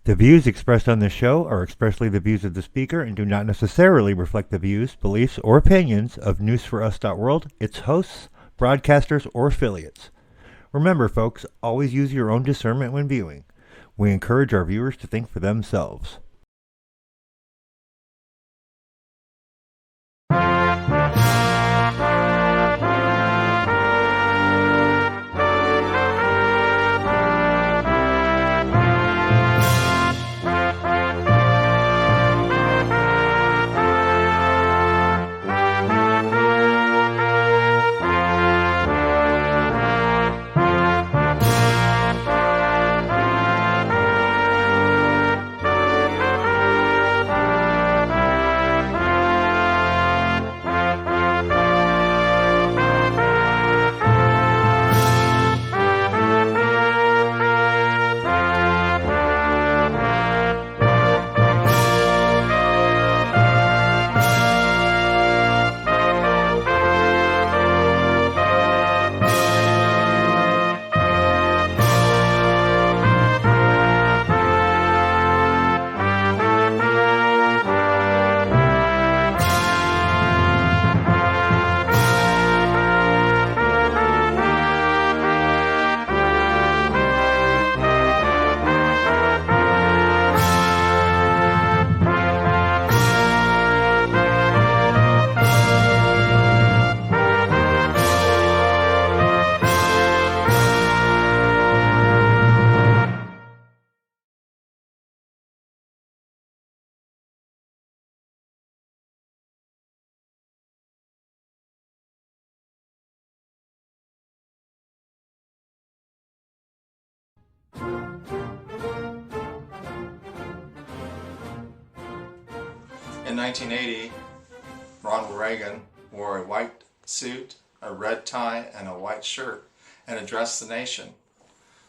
The views expressed on this show are expressly the views of the speaker and do not necessarily reflect the views, beliefs, or opinions of newsforus.world, its hosts, broadcasters, or affiliates. Remember, folks, always use your own discernment when viewing. We encourage our viewers to think for themselves. In 1980, Ronald Reagan wore a white suit, a red tie, and a white shirt and addressed the nation.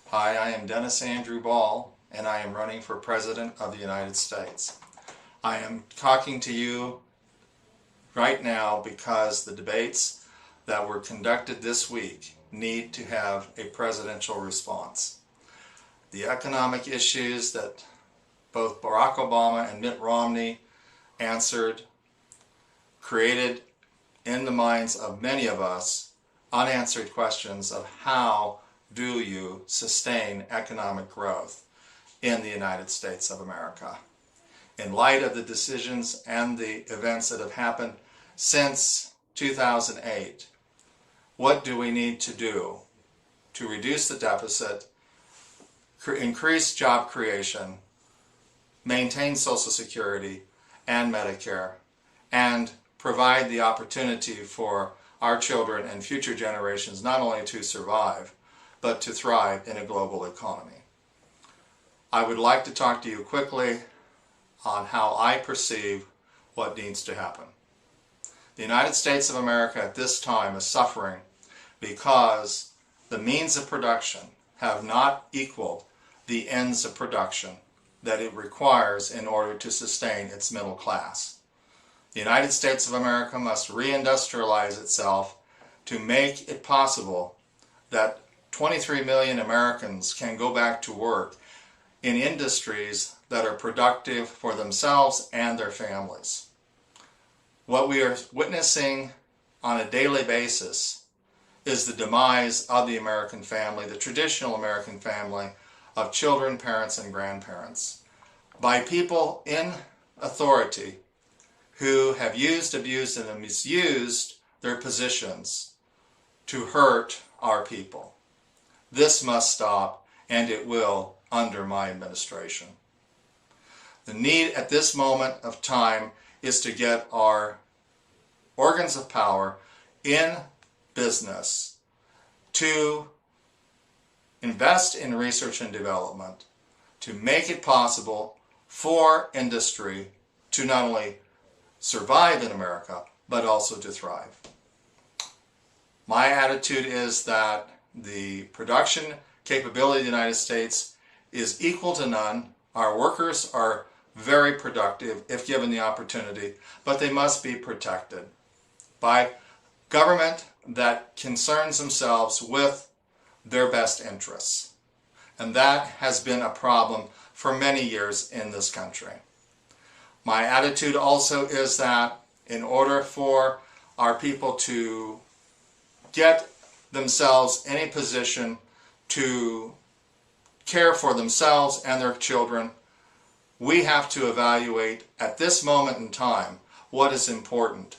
Hi, I am Dennis Andrew Ball, and I am running for President of the United States. I am talking to you right now because the debates that were conducted this week need to have a presidential response. The economic issues that both Barack Obama and Mitt Romney answered created in the minds of many of us unanswered questions of how do you sustain economic growth in the United States of America. In light of the decisions and the events that have happened since 2008, what do we need to do to reduce the deficit, increase job creation, maintain Social Security and Medicare, and provide the opportunity for our children and future generations not only to survive, but to thrive in a global economy. I would like to talk to you quickly on how I perceive what needs to happen. The United States of America at this time is suffering because the means of production have not equaled the ends of production that it requires in order to sustain its middle class. The United States of America must reindustrialize itself to make it possible that 23 million Americans can go back to work in industries that are productive for themselves and their families. What we are witnessing on a daily basis is the demise of the American family, the traditional American family, of children, parents, and grandparents, by people in authority who have used, abused, and misused their positions to hurt our people. This must stop, and it will under my administration. The need at this moment of time is to get our organs of power in business to invest in research and development to make it possible for industry to not only survive in America, but also to thrive. My attitude is that the production capability of the United States is equal to none. Our workers are very productive if given the opportunity, but they must be protected by government that concerns themselves with their best interests. And that has been a problem for many years in this country. My attitude also is that in order for our people to get themselves in a position to care for themselves and their children, we have to evaluate at this moment in time what is important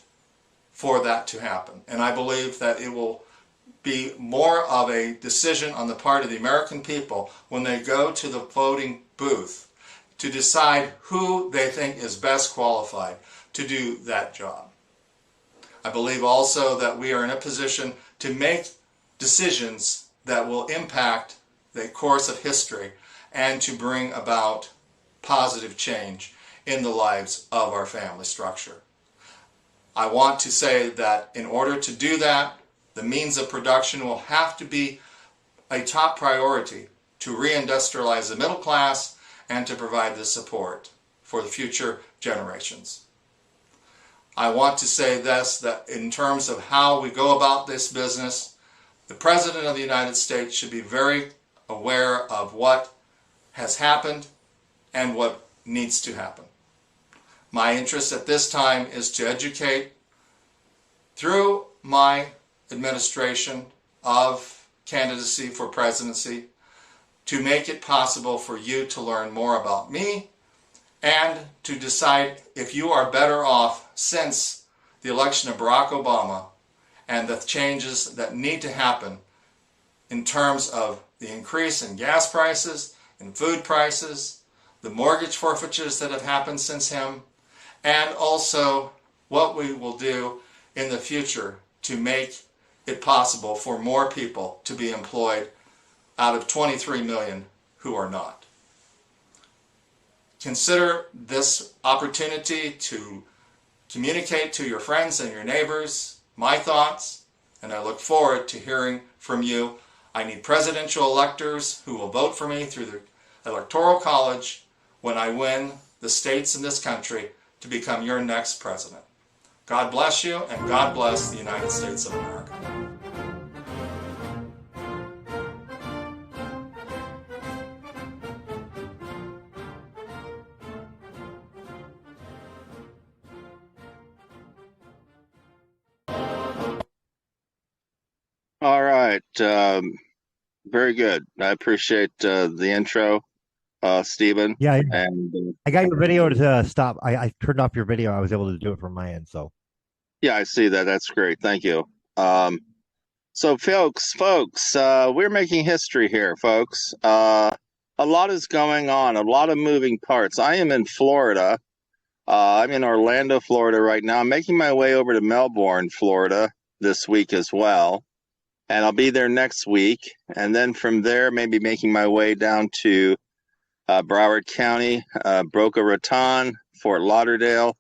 for that to happen. And I believe that it will be more of a decision on the part of the American people when they go to the voting booth to decide who they think is best qualified to do that job. I believe also that we are in a position to make decisions that will impact the course of history and to bring about positive change in the lives of our family structure. I want to say that in order to do that, the means of production will have to be a top priority to reindustrialize the middle class and to provide the support for the future generations. I want to say this, that in terms of how we go about this business, the President of the United States should be very aware of what has happened and what needs to happen. My interest at this time is to educate through my administration of candidacy for presidency to make it possible for you to learn more about me and to decide if you are better off since the election of Barack Obama and the changes that need to happen in terms of the increase in gas prices, in food prices, the mortgage forfeitures that have happened since him, and also what we will do in the future to make it possible for more people to be employed out of 23 million who are not. Consider this opportunity to communicate to your friends and your neighbors my thoughts, and I look forward to hearing from you. I need presidential electors who will vote for me through the Electoral College when I win the states in this country to become your next president. God bless you, and God bless the United States of America. All right. Very good. I appreciate the intro, Stephen. Yeah, And I got your video to stop. I turned off your video. I was able to do it from my end. So yeah, I see that. That's great. Thank you. So folks, we're making history here, folks. A lot is going on, a lot of moving parts. I am in Florida. I'm in Orlando, Florida right now. I'm making my way over to Melbourne, Florida this week as well. And I'll be there next week. And then from there, maybe making my way down to Broward County, Boca Raton, Fort Lauderdale,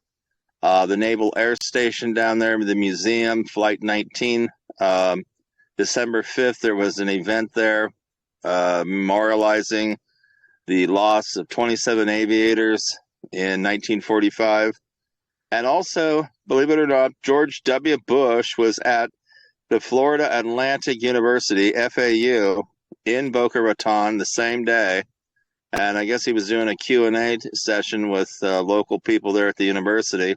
the Naval Air Station down there, the museum, Flight 19. December 5th, there was an event there memorializing the loss of 27 aviators in 1945. And also, believe it or not, George W. Bush was at the Florida Atlantic University, FAU, in Boca Raton the same day. And I guess he was doing a Q&A session with local people there at the university.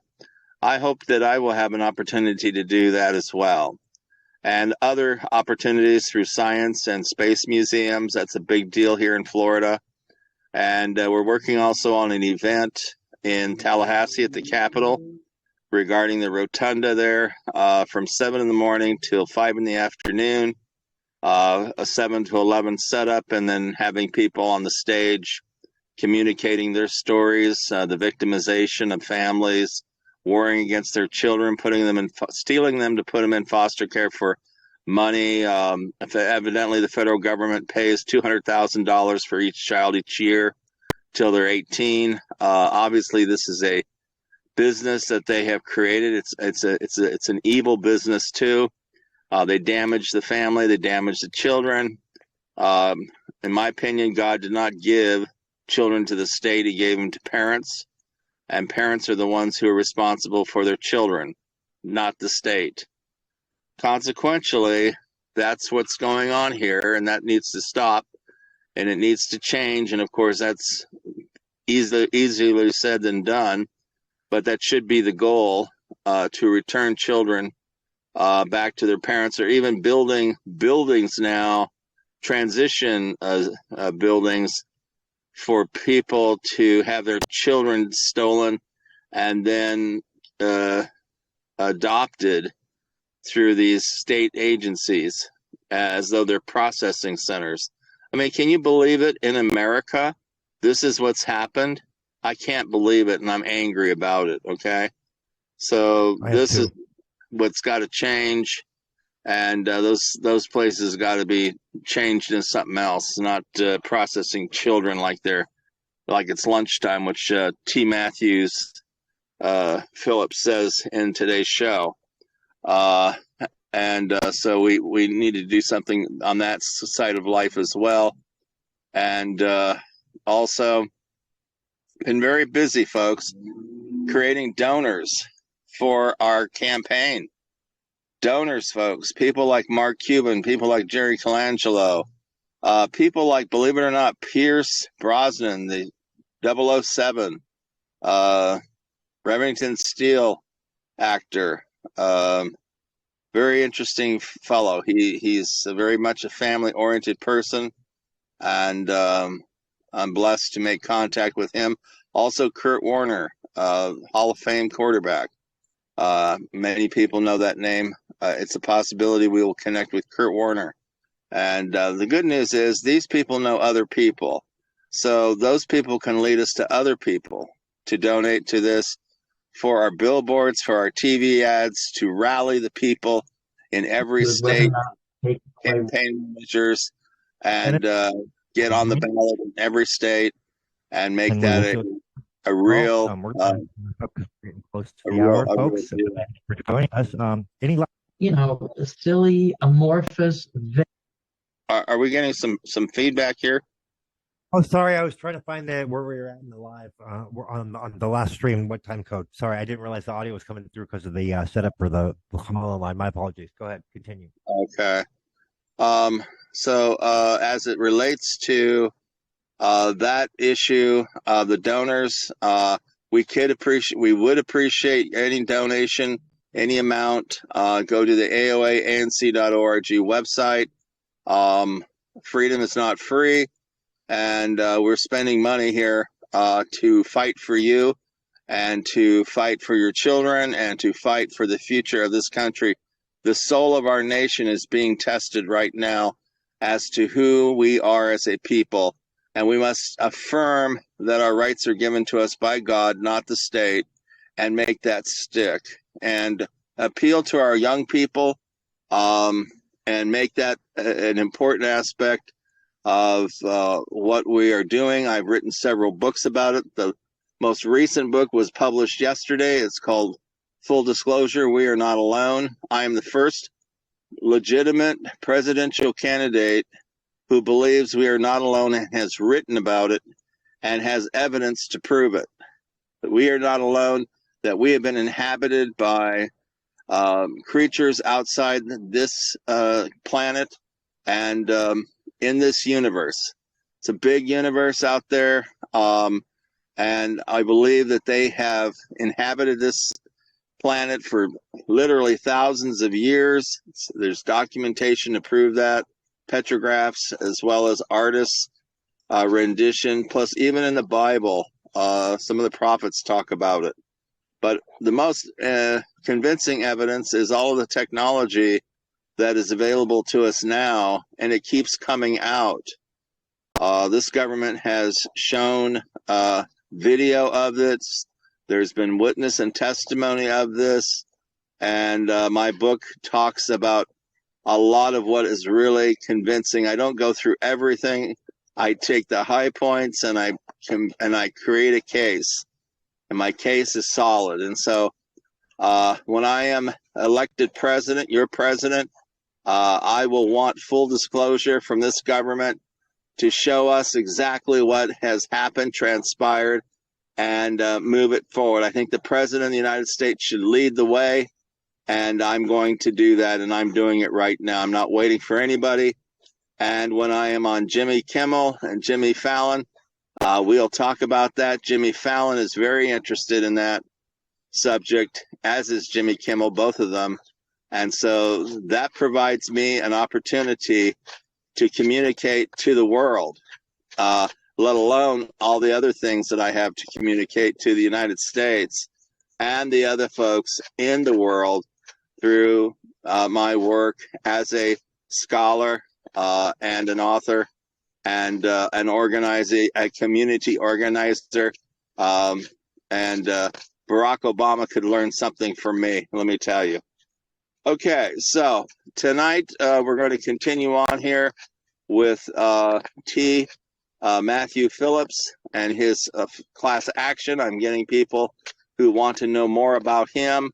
I hope that I will have an opportunity to do that as well. And other opportunities through science and space museums. That's a big deal here in Florida. And we're working also on an event in Tallahassee at the Capitol regarding the rotunda there from 7 in the morning till 5 in the afternoon, a 7 to 11 setup, and then having people on the stage communicating their stories, the victimization of families, warring against their children, stealing them to put them in foster care for money. Evidently, the federal government pays $200,000 for each child each year till they're 18. Obviously, this is a business that they have created. It's an evil business too. They damage the family. They damage the children. In my opinion, God did not give children to the state. He gave them to parents. And parents are the ones who are responsible for their children, not the state. Consequently, that's what's going on here, and that needs to stop, and it needs to change. And of course, that's easier said than done, but that should be the goal, to return children back to their parents, or even building buildings now, transition buildings for people to have their children stolen and then adopted through these state agencies as though they're processing centers. I mean, can you believe it? In America, this is what's happened. I can't believe it, and I'm angry about it, okay? So this is what's got to change, and those places got to be changed into something else, not processing children like it's lunchtime, which T. Matthews Phillips says in today's show. So we need to do something on that side of life as well. And also been very busy, folks, creating donors for our campaign. Donors, folks, people like Mark Cuban, people like Jerry Colangelo, people like, believe it or not, Pierce Brosnan, the 007, Remington Steele actor, very interesting fellow. He's very much a family-oriented person, and I'm blessed to make contact with him. Also, Kurt Warner, Hall of Fame quarterback. Many people know that name. It's a possibility we will connect with Kurt Warner. And the good news is these people know other people. So those people can lead us to other people to donate to this, for our billboards, for our TV ads, to rally the people in every state, campaign managers, and get on the ballot in every state and make that a real. We're getting close to the hour, folks. Thank you for joining us. Silly, amorphous. Are we getting some feedback here? Oh, sorry. I was trying to find where we were at in the live. We're on the last stream. What time code? Sorry, I didn't realize the audio was coming through because of the setup for the call line. My apologies. Go ahead. Continue. Okay. So as it relates to that issue, the donors, we would appreciate any donation, any amount. Go to the AOA-ANC.org website. Freedom is not free. And we're spending money here to fight for you, and to fight for your children, and to fight for the future of this country. The soul of our nation is being tested right now as to who we are as a people. And we must affirm that our rights are given to us by God, not the state, and make that stick. And appeal to our young people, and make that an important aspect of what we are doing. I've written several books about it. The most recent book was published yesterday. It's called Full Disclosure, We Are Not Alone. I am the first legitimate presidential candidate who believes we are not alone, and has written about it and has evidence to prove it. That we are not alone, that we have been inhabited by creatures outside this planet, and in this universe. It's a big universe out there, and I believe that they have inhabited this planet for literally thousands of years. There's documentation to prove that, petrographs, as well as artists' rendition, plus even in the Bible, some of the prophets talk about it. But the most convincing evidence is all of the technology that is available to us now, and it keeps coming out. This government has shown video of this. There's been witness and testimony of this, and my book talks about a lot of what is really convincing. I don't go through everything. I take the high points, and I create a case, and my case is solid. And so when I am elected president, your president, I will want full disclosure from this government to show us exactly what has happened, transpired, and move it forward. I think the President of the United States should lead the way, and I'm going to do that, and I'm doing it right now. I'm not waiting for anybody. And when I am on Jimmy Kimmel and Jimmy Fallon, We'll talk about that. Jimmy Fallon is very interested in that subject, as is Jimmy Kimmel, both of them. And so that provides me an opportunity to communicate to the world, let alone all the other things that I have to communicate to the United States and the other folks in the world through my work as a scholar and an author and an organizer, a community organizer. And Barack Obama could learn something from me, let me tell you. Okay, so tonight we're going to continue on here with Matthew Phillips and his class action. I'm getting people who want to know more about him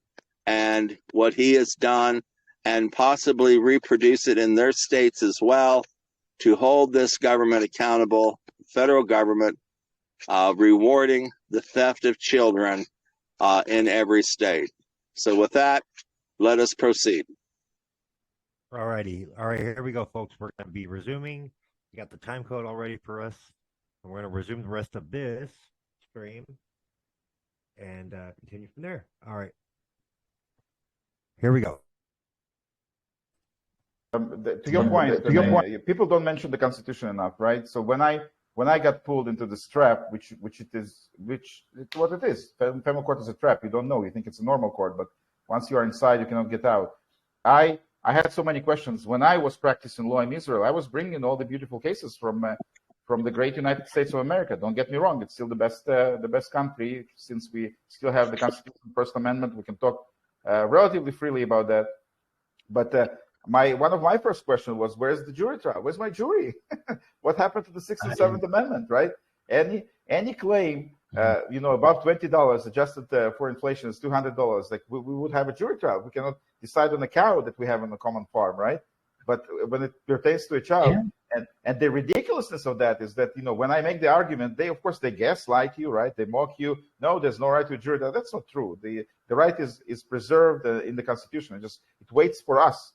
and what he has done and possibly reproduce it in their states as well to hold this government accountable, federal government, rewarding the theft of children in every state. So with that, let us proceed. All righty. All right, here we go, folks. We're going to be resuming. You got the time code all ready for us. And we're going to resume the rest of this stream and continue from there. All right. Here we go. To your point, people don't mention the Constitution enough, right? So when I got pulled into this trap, which it's what it is. Family court is a trap. You don't know. You think it's a normal court, but once you are inside, you cannot get out. I had so many questions. When I was practicing law in Israel, I was bringing all the beautiful cases from the great United States of America. Don't get me wrong; it's still the best country since we still have the Constitution, First Amendment. We can talk relatively freely about that. But one of my first questions was, where's the jury trial? Where's my jury? What happened to the Sixth and Seventh Amendment? Right? Any claim, above $20 adjusted for inflation is $200. Like we would have a jury trial. We cannot decide on a cow that we have on a common farm, right? But when it pertains to a child, and the ridiculousness of that is that when I make the argument, they gaslight you, right? They mock you. No, there's no right to a jury trial. That's not true. The right is preserved in the Constitution. It waits for us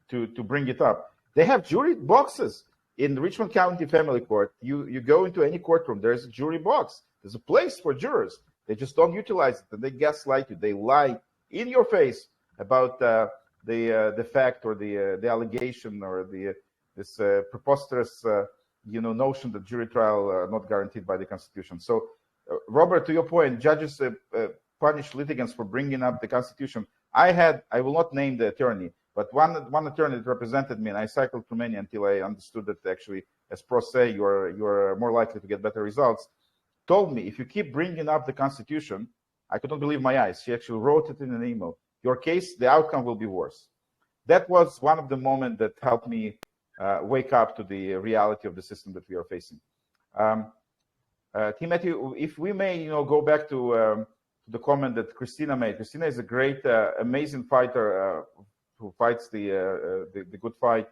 to bring it up. They have jury boxes in the Richmond County Family Court. You go into any courtroom, there's a jury box. There's a place for jurors. They just don't utilize it, and they gaslight you. They lie in your face about the fact or the allegation or this preposterous notion that jury trial are not guaranteed by the Constitution. So, Robert, to your point, judges punish litigants for bringing up the Constitution. I will not name the attorney, but one attorney that represented me, and I cycled through many until I understood that actually, as pro se, you're more likely to get better results, told me, if you keep bringing up the Constitution, I couldn't believe my eyes. She actually wrote it in an email. Your case, the outcome will be worse. That was one of the moments that helped me wake up to the reality of the system that we are facing. Timothy, if we may, go back to the comment that Christina made. Christina is a great, amazing fighter who fights the good fight,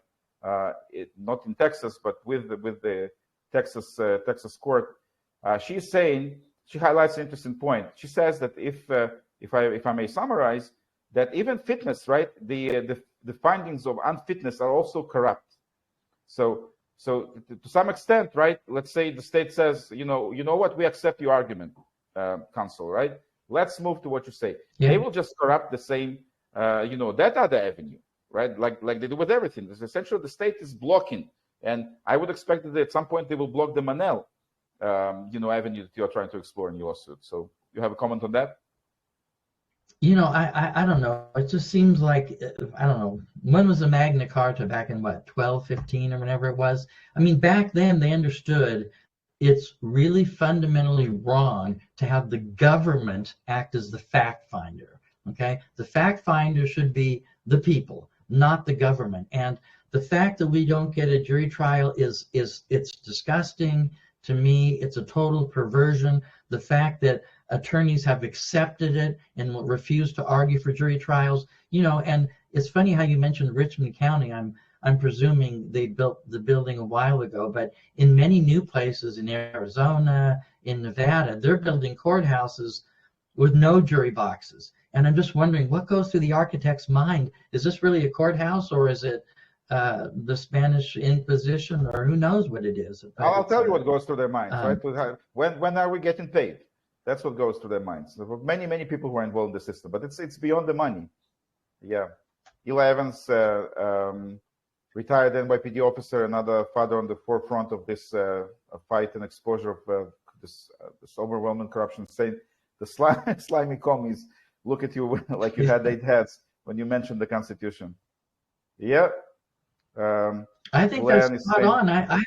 not in Texas, but with the Texas court. She's saying, she highlights an interesting point. She says that if I may summarize, that even fitness, right? The findings of unfitness are also corrupt. So to some extent, right? Let's say the state says, you know what? We accept your argument, counsel, right? Let's move to what you say. Yeah. They will just corrupt the same, that other avenue, right? Like they do with everything. It's essentially the state is blocking, and I would expect that at some point they will block the Manel, avenue that you're trying to explore in your lawsuit. So you have a comment on that? I don't know. It just seems like, I don't know, when was the Magna Carta? Back in what, 1215 or whenever it was? I mean, back then they understood it's really fundamentally wrong to have the government act as the fact finder, okay? The fact finder should be the people, not the government. And the fact that we don't get a jury trial it's disgusting. To me, it's a total perversion. The fact that attorneys have accepted it and refused to argue for jury trials, and it's funny how you mentioned Richmond County. I'm presuming they built the building a while ago, but in many new places in Arizona, in Nevada, they're building courthouses with no jury boxes. And I'm just wondering what goes through the architect's mind. Is this really a courthouse, or is it the Spanish Inquisition, or who knows what it is. But I'll tell you what goes through their minds, right? When are we getting paid? That's what goes through their minds. There were many people who are involved in the system, but it's beyond the money. Yeah, Eli Evans, retired NYPD officer, another father on the forefront of this fight and exposure of this overwhelming corruption, saying the slimy commies look at you like you had 8 heads when you mentioned the Constitution. Yeah. I think that's spot on. I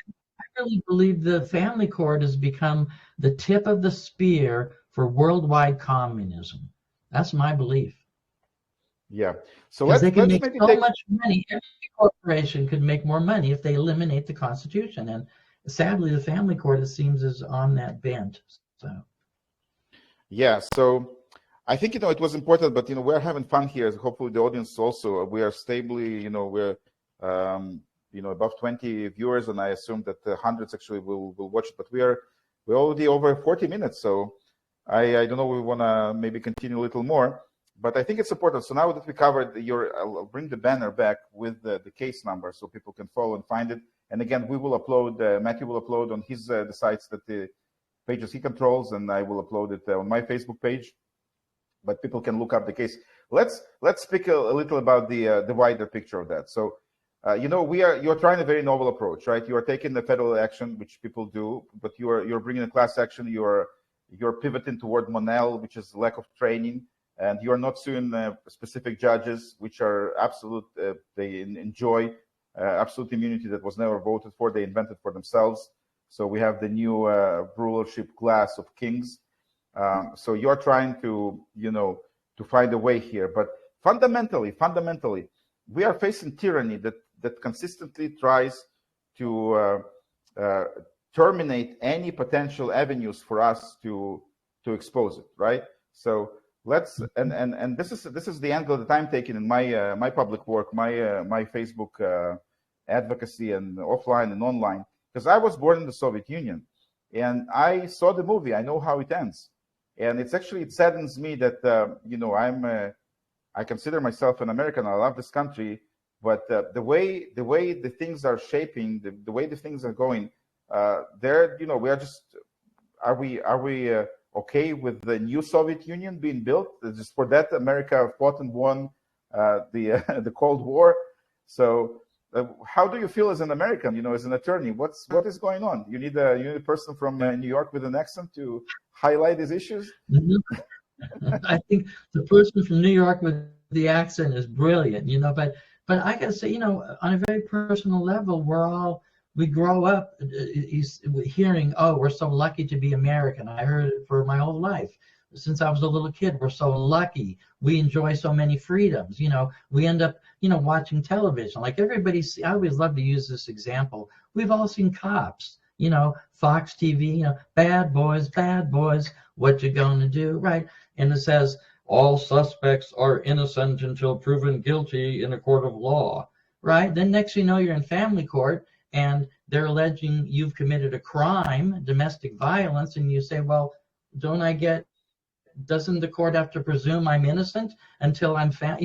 really believe the family court has become the tip of the spear for worldwide communism. That's my belief. Yeah. So they can make so much money. Every corporation could make more money if they eliminate the Constitution. And sadly, the family court, it seems, is on that bent. So. Yeah. So I think, it was important, but, we're having fun here. Hopefully the audience also, we are stably, we're, above 20 viewers, and I assume that hundreds actually will watch it, but we're already over 40 minutes. So I don't know, we want to maybe continue a little more, but I think it's important. So now that we covered I'll bring the banner back with the case number so people can follow and find it. And again, we will upload, Matthew will upload on his the sites that the pages he controls, and I will upload it on my Facebook page. But people can look up the case. Let's speak a little about the wider picture of that. So, you're trying a very novel approach, right? You are taking the federal action, which people do, but you're bringing a class action. You're pivoting toward Monel, which is lack of training, and you're not suing specific judges, which are absolute. They enjoy absolute immunity that was never voted for. They invented for themselves. So we have the new rulership class of kings. So you're trying to, to find a way here. But fundamentally, we are facing tyranny that consistently tries to terminate any potential avenues for us to expose it, right? So let's and this is the angle that I'm taking in my public work, my Facebook advocacy, and offline and online, because I was born in the Soviet Union, and I saw the movie. I know how it ends. And it saddens me that I consider myself an American. I love this country, but the way the things are shaping, the way the things are going, we are just are we okay with the new Soviet Union being built? Just for that, America fought and won the Cold War. So how do you feel as an American? As an attorney, what is going on? You need a person from New York with an accent to highlight these issues? I think the person from New York with the accent is brilliant, but I gotta say, on a very personal level, we grow up hearing, oh, we're so lucky to be American. I heard it for my whole life. Since I was a little kid, we're so lucky. We enjoy so many freedoms. We end up, watching television. Like I always love to use this example. We've all seen Cops. Fox TV, bad boys, what you gonna do, right? And it says, all suspects are innocent until proven guilty in a court of law, right? Then next you know, you're in family court, and they're alleging you've committed a crime, domestic violence, and you say, well, doesn't the court have to presume I'm innocent until I'm found?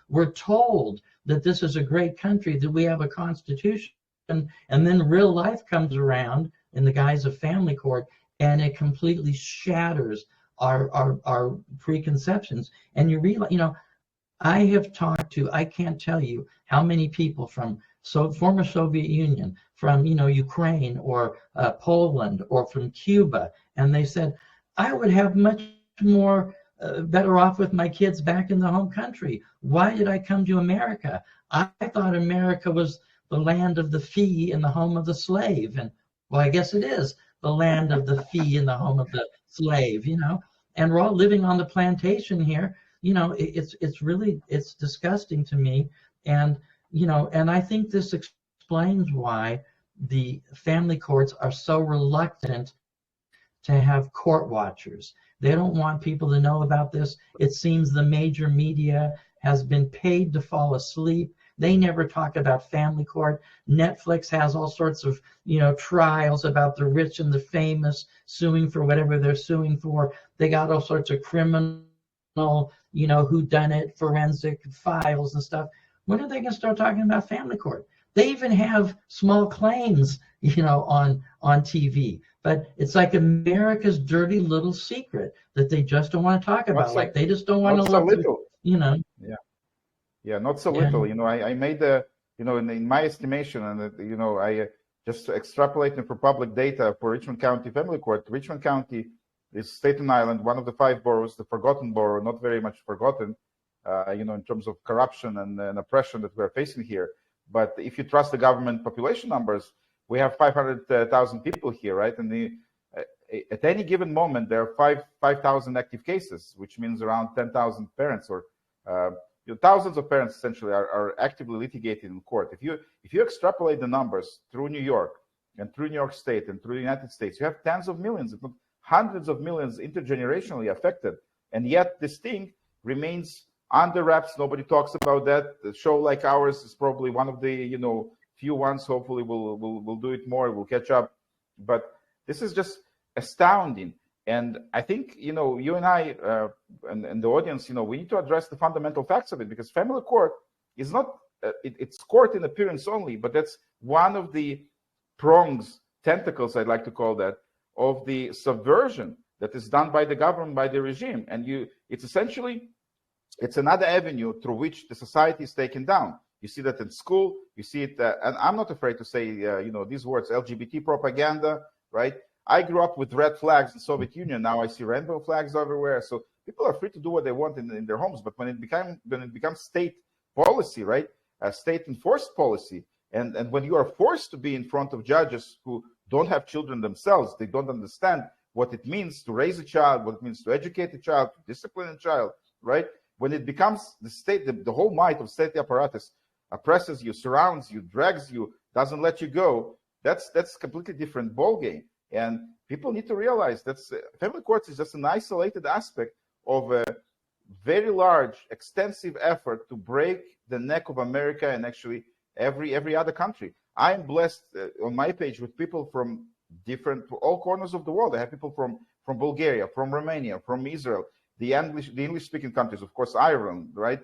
We're told that this is a great country, that we have a constitution, and then real life comes around in the guise of family court, and it completely shatters our preconceptions. And you realize, I can't tell you how many people from former Soviet Union, from Ukraine or Poland or from Cuba, and they said, I would have much more better off with my kids back in the home country. Why did I come to America? I thought America was the land of the free and the home of the slave. And well, I guess it is the land of the free and the home of the slave, and we're all living on the plantation here. It's disgusting to me. And I think this explains why the family courts are so reluctant to have court watchers. They don't want people to know about this. It seems the major media has been paid to fall asleep. They never talk about family court. Netflix has all sorts of, trials about the rich and the famous suing for whatever they're suing for. They got all sorts of criminal, whodunit, forensic files and stuff. When are they going to start talking about family court? They even have small claims, on TV. But it's like America's dirty little secret that they just don't want to talk about. Like they just don't want to so look, little. Yeah, not so little. I made in my estimation, and I just extrapolating from public data for Richmond County Family Court. Richmond County is Staten Island, one of the 5 boroughs, the forgotten borough, not very much forgotten, in terms of corruption and oppression that we're facing here. But if you trust the government population numbers, we have 500,000 people here, right? And at any given moment, there are 5,000 active cases, which means around 10,000 parents or thousands of parents essentially are actively litigated in court. If you extrapolate the numbers through New York and through New York State and through the United States, you have tens of millions, if not hundreds of millions intergenerationally affected. And yet this thing remains under wraps. Nobody talks about that. A show like ours is probably one of the few ones. Hopefully we'll do it more. We'll catch up. But this is just astounding. And I think you and I and the audience, we need to address the fundamental facts of it, because family court is not it's court in appearance only, but that's one of the prongs, tentacles, I'd like to call that, of the subversion that is done by the government, by the regime. And it's another avenue through which the society is taken down. You see that in school, you see it, and I'm not afraid to say, these words, LGBT propaganda, right? I grew up with red flags in the Soviet Union. Now I see rainbow flags everywhere. So people are free to do what they want in their homes. But when it becomes state policy, right, state enforced policy, and when you are forced to be in front of judges who don't have children themselves, they don't understand what it means to raise a child, what it means to educate a child, to discipline a child, right? When it becomes the state, the whole might of state apparatus oppresses you, surrounds you, drags you, doesn't let you go, that's a completely different ballgame. And people need to realize that family courts is just an isolated aspect of a very large, extensive effort to break the neck of America and actually every other country. I am blessed on my page with people from all corners of the world. I have people from Bulgaria, from Romania, from Israel, the English-speaking countries, of course, Ireland, right?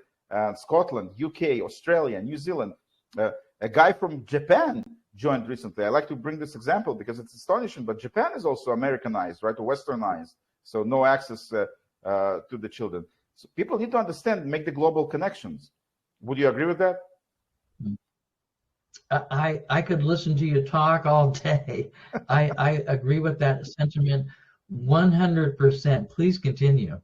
Scotland, UK, Australia, New Zealand. A guy from Japan joined recently. I like to bring this example because it's astonishing, but Japan is also Americanized, right, or Westernized, so no access to the children. So people need to understand, make the global connections. Would you agree with that? I could listen to you talk all day. I agree with that sentiment 100%. Please continue.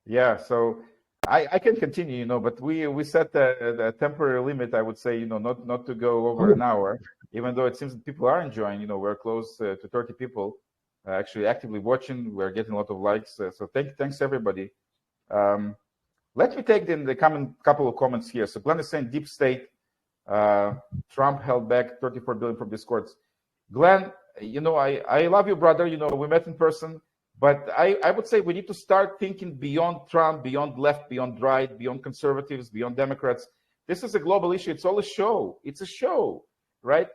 Yeah, so I can continue, but we set a temporary limit, I would say, not to go over an hour, even though it seems that people are enjoying, we're close to 30 people actually actively watching. We're getting a lot of likes. So thanks everybody. Let me take the couple of comments here. So Glenn is saying deep state, Trump held back $34 billion from discords. Glenn, I love you, brother. We met in person. But I would say we need to start thinking beyond Trump, beyond left, beyond right, beyond conservatives, beyond Democrats. This is a global issue. It's all a show. It's a show, right?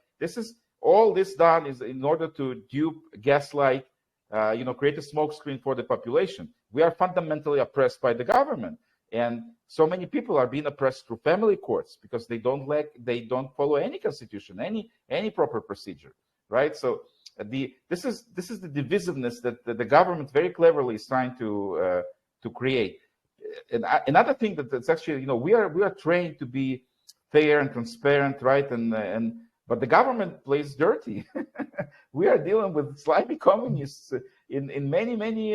All this done is in order to dupe, gaslight, create a smokescreen for the population. We are fundamentally oppressed by the government. And so many people are being oppressed through family courts because they don't follow any constitution, any proper procedure, right? So this is the divisiveness that the government very cleverly is trying to create. And another thing that's actually, we are trained to be fair and transparent, right? But the government plays dirty. We are dealing with slimy communists in many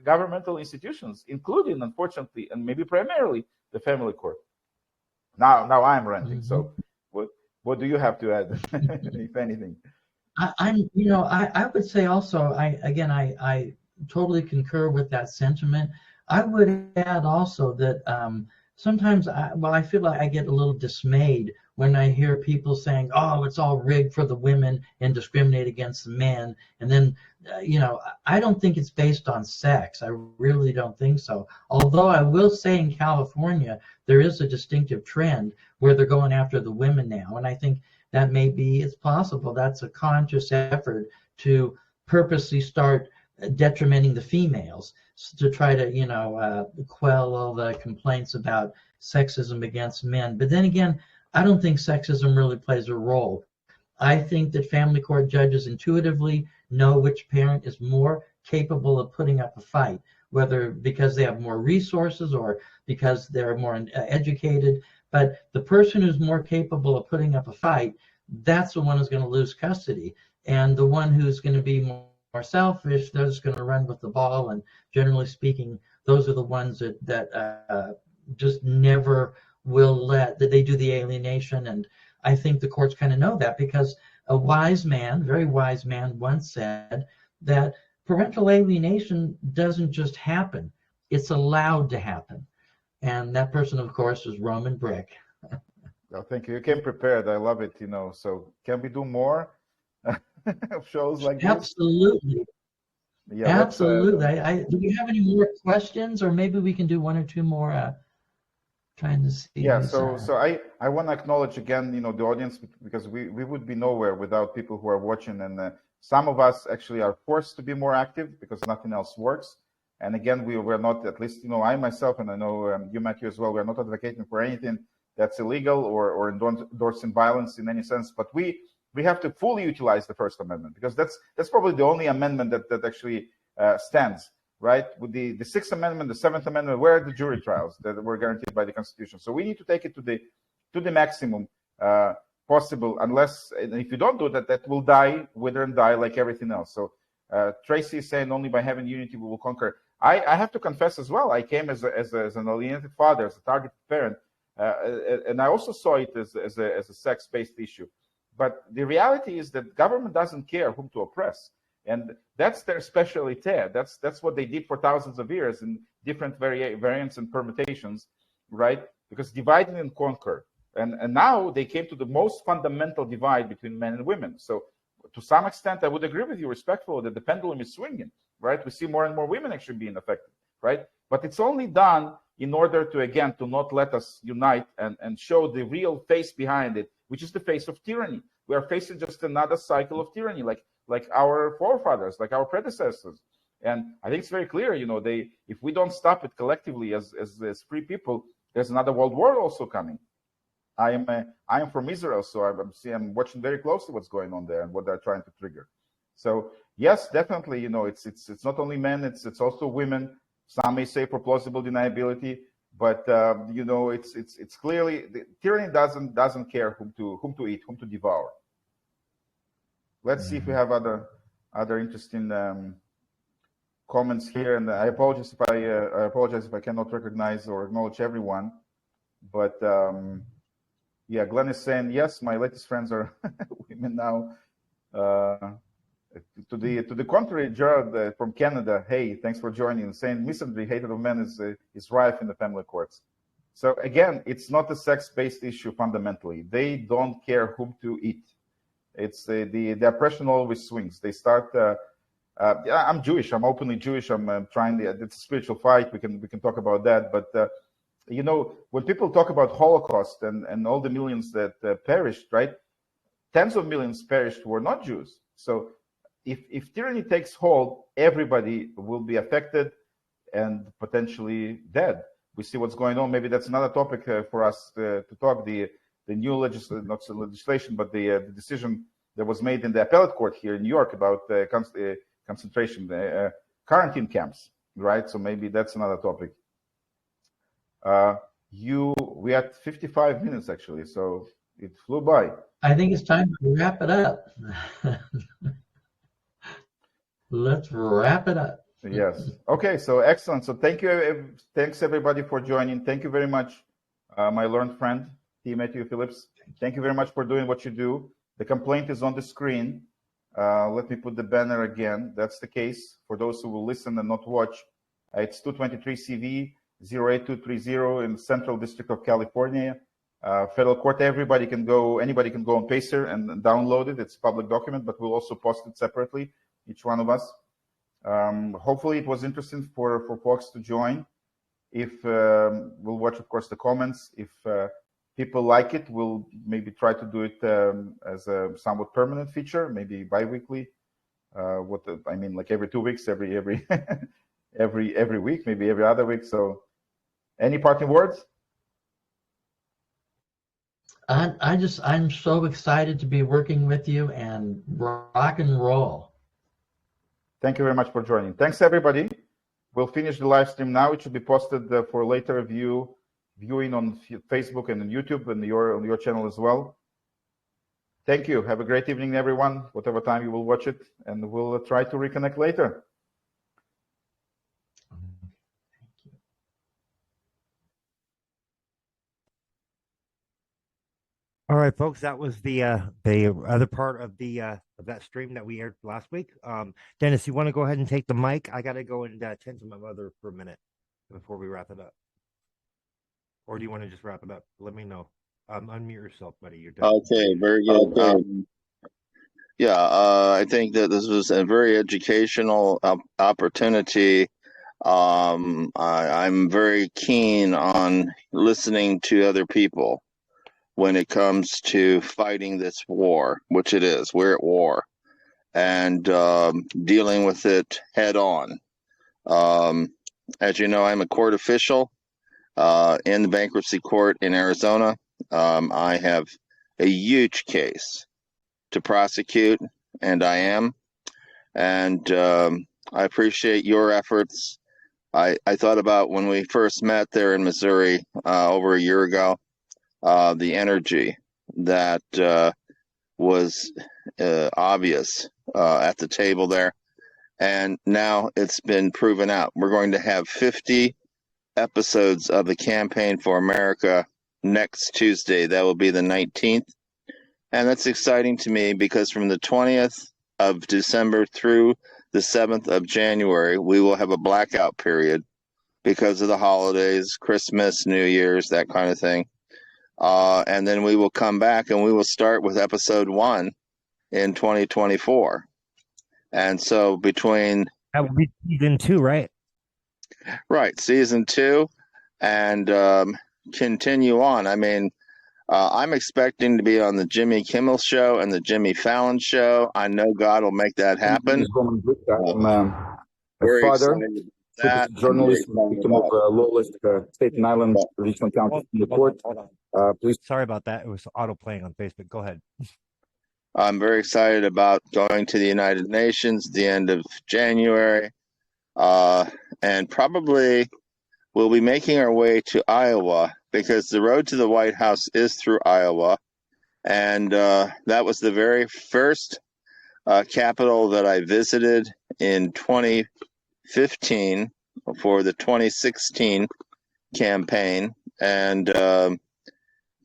governmental institutions, including, unfortunately, and maybe primarily, the family court. Now I'm ranting. So what do you have to add, if anything? I would say also, I totally concur with that sentiment. I would add also that sometimes I feel like I get a little dismayed when I hear people saying, oh, it's all rigged for the women and discriminate against the men. And then, I don't think it's based on sex. I really don't think so. Although I will say in California, there is a distinctive trend where they're going after the women now. And I think that it's possible that's a conscious effort to purposely start detrimenting the females to try to, quell all the complaints about sexism against men. But then again, I don't think sexism really plays a role. I think that family court judges intuitively know which parent is more capable of putting up a fight, whether because they have more resources or because they're more educated. But the person who's more capable of putting up a fight, that's the one who's going to lose custody. And the one who's going to be more selfish, they're just going to run with the ball. And generally speaking, those are the ones that just never will let, that they do the alienation. And I think the courts kind of know that, because a wise man, very wise man, once said that parental alienation doesn't just happen, it's allowed to happen. And that person, of course, is Roman Brik. Well, thank you. You came prepared. I love it, So can we do more shows like this? Absolutely. Yeah, absolutely. Do we have any more questions, or maybe we can do one or two more? Trying to see. Yeah, so I want to acknowledge again, the audience, because we would be nowhere without people who are watching, and some of us actually are forced to be more active because nothing else works. And again, we're not, at least I myself, and I know you, Matthew, as well, we're not advocating for anything that's illegal or endorsing violence in any sense, but we have to fully utilize the First Amendment, because that's probably the only amendment that actually stands. Right, with the Sixth Amendment, the Seventh Amendment, where are the jury trials that were guaranteed by the Constitution? So we need to take it to the maximum possible. Unless, if you don't do that, that will wither and die like everything else. So Tracy is saying only by having unity we will conquer. I have to confess as well. I came as an alienated father, as a targeted parent, and I also saw it as a sex-based issue. But the reality is that government doesn't care whom to oppress. And that's their specialty. That's what they did for thousands of years in different variants and permutations, right? Because divide and conquer. And now they came to the most fundamental divide between men and women. So to some extent, I would agree with you respectfully that the pendulum is swinging, right? We see more and more women actually being affected, right? But it's only done in order to, again, to not let us unite and show the real face behind it, which is the face of tyranny. We are facing just another cycle of tyranny, like our forefathers, like our predecessors. And I think it's very clear, if we don't stop it collectively as free people, there's another world war also coming. I am from Israel, so I'm watching very closely what's going on there and what they're trying to trigger. So yes, definitely, it's not only men, it's also women. Some may say for plausible deniability, but it's clearly tyranny doesn't care whom to eat, whom to devour. Let's see if we have other interesting comments here. And I apologize if I cannot recognize or acknowledge everyone. But yeah, Glenn is saying yes. My latest friends are women now. To the contrary, Gerard from Canada. Hey, thanks for joining. Saying misandry, hatred of men is rife in the family courts. So again, it's not a sex-based issue fundamentally. They don't care whom to eat. It's the oppression always swings. They start. I'm Jewish. I'm openly Jewish. I'm trying. It's a spiritual fight. We can talk about that. But when people talk about Holocaust and all the millions that perished, right? Tens of millions perished who were not Jews. So if tyranny takes hold, everybody will be affected and potentially dead. We see what's going on. Maybe that's another topic for us to talk. The new legislation, but the decision that was made in the appellate court here in New York about concentration, quarantine camps, right? So maybe that's another topic. We had 55 minutes actually, so it flew by. I think it's time to wrap it up. Let's wrap it up. Yes. Okay. So excellent. So thank you. Thanks everybody for joining. Thank you very much, my learned friend, T. Matthew Phillips. Thank you very much for doing what you do. The complaint is on the screen. Let me put the banner again. That's the case for those who will listen and not watch. It's 223 CV 08230 in the Central District of California. Federal court. Anybody can go on Pacer and download it. It's a public document, but we'll also post it separately, each one of us. Hopefully it was interesting for folks to join. If we'll watch, of course, the comments. If people like it, we'll maybe try to do it as a somewhat permanent feature, maybe bi-weekly. Like every 2 weeks, every every week, maybe every other week. So any parting words? I'm so excited to be working with you, and rock and roll. Thank you very much for joining. Thanks, everybody. We'll finish the live stream now. It should be posted for later viewing on Facebook and on YouTube and on your channel as well. Thank you. Have a great evening, everyone, whatever time you will watch it, and we'll try to reconnect later. All right, folks, that was the other part of of that stream that we aired last week. Dennis, you want to go ahead and take the mic? I got to go and tend to my mother for a minute before we wrap it up. Or do you want to just wrap it up? Let me know. Unmute yourself, buddy. You're done. Okay, very good. Okay. I think that this was a very educational opportunity. I'm very keen on listening to other people when it comes to fighting this war, which it is. We're at war, and dealing with it head on. As you know, I'm a court official in the bankruptcy court in Arizona. I have a huge case to prosecute, and I am. And I appreciate your efforts. I thought about when we first met there in Missouri over a year ago, the energy that was obvious at the table there. And now it's been proven out. We're going to have 50 episodes of the Campaign for America next Tuesday. That will be the 19th. And that's exciting to me because from the 20th of December through the 7th of January, we will have a blackout period because of the holidays, Christmas, New Year's, that kind of thing. And then we will come back and we will start with episode 1 in 2024. And so between... That will be season 2, right? Right, season 2, and continue on. I mean, I'm expecting to be on the Jimmy Kimmel Show and the Jimmy Fallon Show. I know God will make that happen. My father, journalist, victim of lawless Staten Island, Richmond County in the court. Please. Sorry about that. It was auto playing on Facebook. Go ahead. I'm very excited about going to the United Nations at the end of January, and probably we'll be making our way to Iowa because the road to the White House is through Iowa, and that was the very first capital that I visited in 2015 for the 2016 campaign, and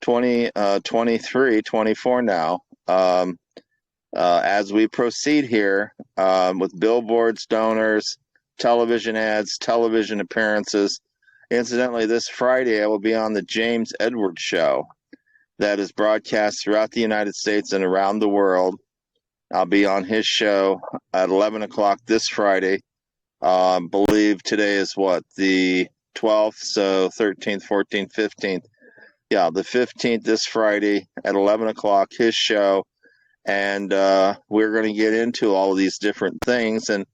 2023, 24 now. As we proceed here with billboards, donors, television ads, television appearances. Incidentally, this Friday I will be on the James Edwards Show that is broadcast throughout the United States and around the world. I'll be on his show at 11 o'clock this Friday. Believe today is what, the 12th, so 13th, 14th, 15th. Yeah, the 15th this Friday at 11 o'clock, his show. And we're going to get into all of these different things, and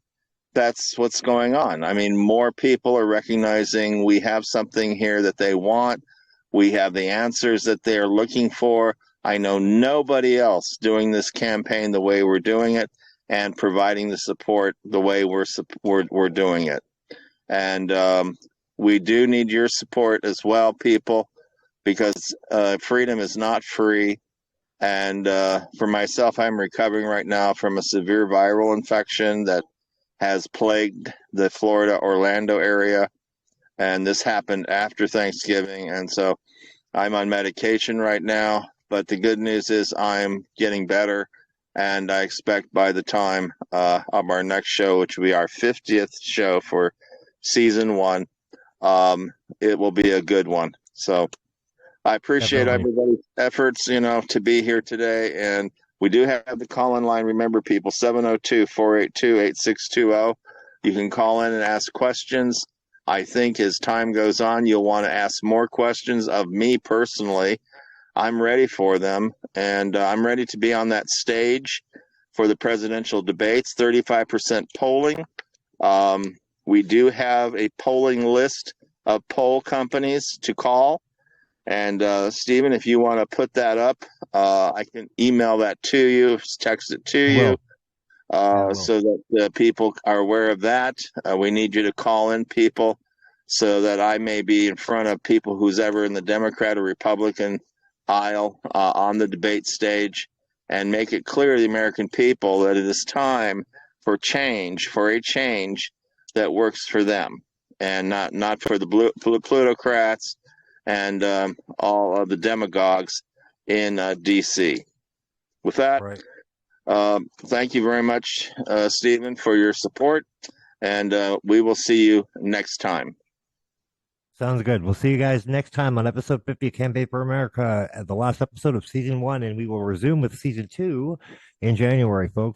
that's what's going on. I mean, more people are recognizing we have something here that they want. We have the answers that they are looking for. I know nobody else doing this campaign the way we're doing it and providing the support the way we're doing it. And we do need your support as well, people, because freedom is not free. And for myself, I'm recovering right now from a severe viral infection that has plagued the Florida, Orlando area. And this happened after Thanksgiving. And so I'm on medication right now. But the good news is I'm getting better. And I expect by the time of our next show, which will be our 50th show for season 1, it will be a good one. So I appreciate everybody's efforts, to be here today. And we do have the call-in line. Remember, people, 702-482-8620. You can call in and ask questions. I think as time goes on, you'll want to ask more questions of me personally. I'm ready for them, and I'm ready to be on that stage for the presidential debates. 35% polling. We do have a polling list of poll companies to call. And Stephen, if you want to put that up, I can email that to you, text it to you, so that the people are aware of that. We need you to call in people so that I may be in front of people who's ever in the Democrat or Republican aisle on the debate stage, and make it clear to the American people that it is time for change, for a change that works for them, and not for the plutocrats and all of the demagogues in D.C. With that, thank you very much, Stephen, for your support, and we will see you next time. Sounds good. We'll see you guys next time on episode 50 of Campaign for America, the last episode of season 1, and we will resume with season 2 in January, folks.